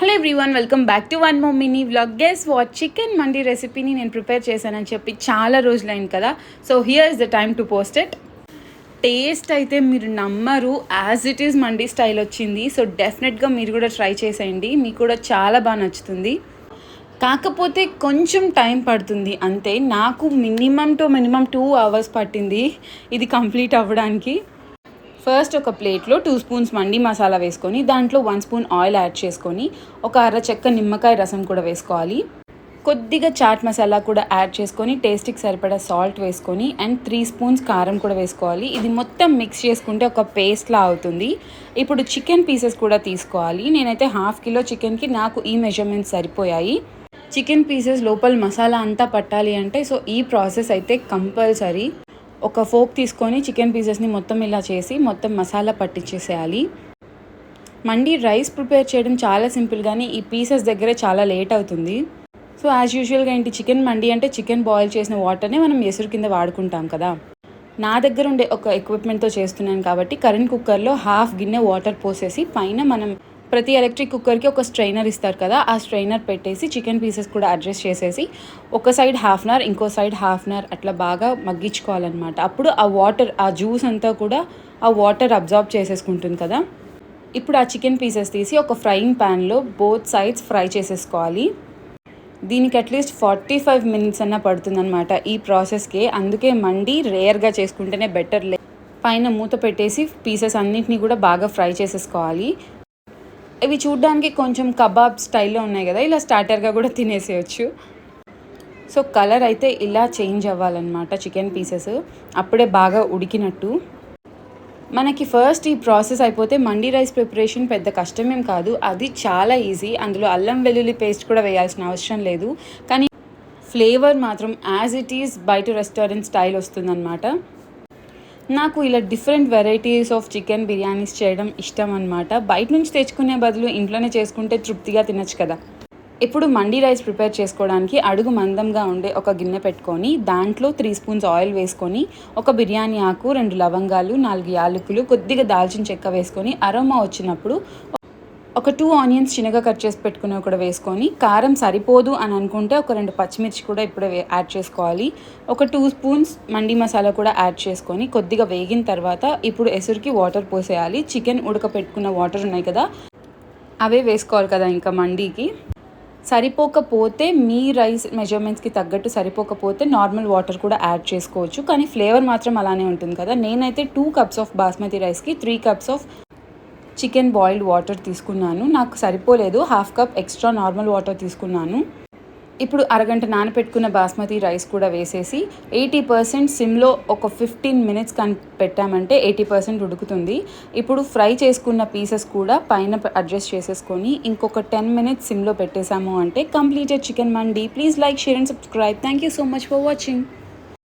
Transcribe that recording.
Hello everyone, welcome back to one more mini vlog. Guess what, chicken mandi రెసిపీని నేను prepare చేశానని చెప్పి చాలా రోజులైంది కదా. So here is the time to post it. Taste అయితే మీరు నమ్మరు, as it is mandi style వచ్చింది. సో డెఫినెట్గా మీరు కూడా ట్రై చేసేయండి, మీకు కూడా చాలా బాగా నచ్చుతుంది. కాకపోతే కొంచెం టైం పడుతుంది అంతే. నాకు మినిమం 2 hours పట్టింది ఇది కంప్లీట్ అవ్వడానికి. ఫస్ట్ ఒక ప్లేట్లో 2 స్పూన్స్ మండి మసాలా వేసుకొని దాంట్లో 1 స్పూన్ ఆయిల్ యాడ్ చేసుకొని ఒక అర చెక్క నిమ్మకాయ రసం కూడా వేసుకోవాలి. కొద్దిగా చాట్ మసాలా కూడా యాడ్ చేసుకొని టేస్ట్కి సరిపడా సాల్ట్ వేసుకొని అండ్ 3 స్పూన్స్ కారం కూడా వేసుకోవాలి. ఇది మొత్తం మిక్స్ చేసుకుంటే ఒక పేస్ట్లా అవుతుంది. ఇప్పుడు చికెన్ పీసెస్ కూడా తీసుకోవాలి. నేనైతే 1/2 కిలో చికెన్కి నాకు ఈ మెజర్మెంట్స్ సరిపోయాయి. చికెన్ పీసెస్ లోపల మసాలా అంతా పట్టాలి అంటే సో ఈ ప్రాసెస్ అయితే కంపల్సరీ. ఒక ఫోక్ తీసుకొని చికెన్ పీసెస్ని మొత్తం ఇలా చేసి మొత్తం మసాలా పట్టించేసేయాలి. మండి రైస్ ప్రిపేర్ చేయడం చాలా సింపుల్, కానీ ఈ పీసెస్ దగ్గరే చాలా లేట్ అవుతుంది. సో యాజ్ యూజువల్గా ఏంటి, చికెన్ మండి అంటే చికెన్ బాయిల్ చేసిన వాటర్ని మనం ఎసురు కింద వాడుకుంటాం కదా. నా దగ్గర ఉండే ఒక ఎక్విప్మెంట్తో చేస్తున్నాను కాబట్టి కరెంట్ కుక్కర్లో 1/2 గిన్నె వాటర్ పోసేసి పైన మనం ప్రతి ఎలక్ట్రిక్ కుక్కర్కి ఒక స్ట్రైనర్ ఇస్తారు కదా, ఆ స్ట్రైనర్ పెట్టేసి చికెన్ పీసెస్ కూడా అడ్జస్ట్ చేసేసి ఒక సైడ్ 1/2 hour ఇంకో సైడ్ 1/2 hour అట్లా బాగా మగ్గించుకోవాలన్నమాట. అప్పుడు ఆ వాటర్, ఆ జ్యూస్ అంతా కూడా ఆ వాటర్ అబ్జార్బ్ చేసేసుకుంటుంది కదా. ఇప్పుడు ఆ చికెన్ పీసెస్ తీసి ఒక ఫ్రైయింగ్ ప్యాన్లో బోత్ సైడ్స్ ఫ్రై చేసేసుకోవాలి. దీనికి అట్లీస్ట్ 45 minutes అన్నా పడుతుందన్నమాట ఈ ప్రాసెస్కి. అందుకే మండి రేర్గా చేసుకుంటేనే బెటర్. పైన మూత పెట్టేసి పీసెస్ అన్నింటినీ కూడా బాగా ఫ్రై చేసేసుకోవాలి. ఇవి చూడ్డానికి కొంచెం కబాబ్ స్టైల్లో ఉన్నాయి కదా, ఇలా స్టార్టర్గా కూడా తినేసేయచ్చు. సో కలర్ అయితే ఇలా చేంజ్ అవ్వాలన్నమాట చికెన్ పీసెస్, అప్పుడే బాగా ఉడికినట్టు. మనకి ఫస్ట్ ఈ ప్రాసెస్ అయిపోతే మండి రైస్ ప్రిపరేషన్ పెద్ద కష్టమేం కాదు, అది చాలా ఈజీ. అందులో అల్లం వెల్లుల్లి పేస్ట్ కూడా వేయాల్సిన అవసరం లేదు, కానీ ఫ్లేవర్ మాత్రం యాజ్ ఇట్ ఈస్ బయట రెస్టారెంట్ స్టైల్ వస్తుందన్నమాట. నాకు ఇలా different varieties of chicken biryanis చేయడం ఇష్టం అనమాట. బయట నుంచి తెచ్చుకునే బదులు ఇంట్లోనే చేసుకుంటే తృప్తిగా తినచ్చు కదా. ఇప్పుడు మండి రైస్ ప్రిపేర్ చేసుకోవడానికి అడుగు మందంగా ఉండే ఒక గిన్నె పెట్టుకొని దాంట్లో 3 స్పూన్స్ ఆయిల్ వేసుకొని ఒక బిర్యానీ ఆకు, 2 లవంగాలు, 4 యాలకులు, కొద్దిగా దాల్చిన చెక్క వేసుకొని అరోమా వచ్చినప్పుడు ఒక 2 ఆనియన్స్ చిన్నగా కట్ చేసి పెట్టుకున్నవి కూడా వేసుకొని, కారం సరిపోదు అని అనుకుంటే ఒక 2 పచ్చిమిర్చి కూడా ఇప్పుడే యాడ్ చేసుకోవాలి. ఒక 2 స్పూన్స్ మండి మసాలా కూడా యాడ్ చేసుకొని కొద్దిగా వేగిన తర్వాత ఇప్పుడు ఎసురుకి వాటర్ పోసేయాలి. చికెన్ ఉడకపెట్టుకున్న వాటర్ ఉన్నాయి కదా, అవే వేసుకోవాలి కదా. ఇంకా మండీకి సరిపోకపోతే మీ రైస్ మెజర్మెంట్స్కి తగ్గట్టు సరిపోకపోతే నార్మల్ వాటర్ కూడా యాడ్ చేసుకోవచ్చు, కానీ ఫ్లేవర్ మాత్రం అలానే ఉంటుంది కదా. నేనైతే 2 cups ఆఫ్ బాస్మతి రైస్కి 3 cups of chicken boiled water తీసుకున్నాను. నాకు సరిపోలేదు, 1/2 cup ఎక్స్ట్రా నార్మల్ వాటర్ తీసుకున్నాను. ఇప్పుడు అరగంట నానపెట్టుకున్న బాస్మతి రైస్ కూడా వేసేసి 80% సిమ్లో ఒక 15 minutes పెట్టామంటే 80% ఉడుకుతుంది. ఇప్పుడు ఫ్రై చేసుకున్న పీసెస్ కూడా పైన అడ్జస్ట్ చేసేసుకొని ఇంకొక 10 minutes సిమ్లో పెట్టేసాము అంటే completed chicken mandi. Please like, share and subscribe. Thank you so much for watching.